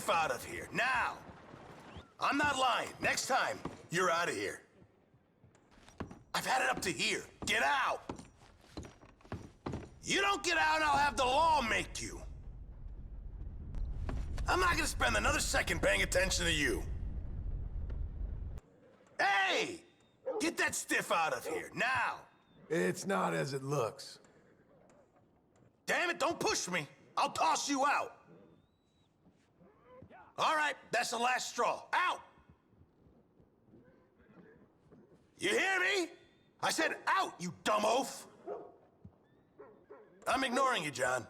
stiff out of here, now! I'm not lying. Next time, you're out of here. I've had it up to here. Get out! You don't get out, and I'll have the law make you. I'm not gonna spend another second paying attention to you. Hey! Get that stiff out of here, now! It's not as it looks. Damn it, don't push me. I'll toss you out. All right, that's the last straw. Out! You hear me? I said out, you dumb oaf! I'm ignoring you, John.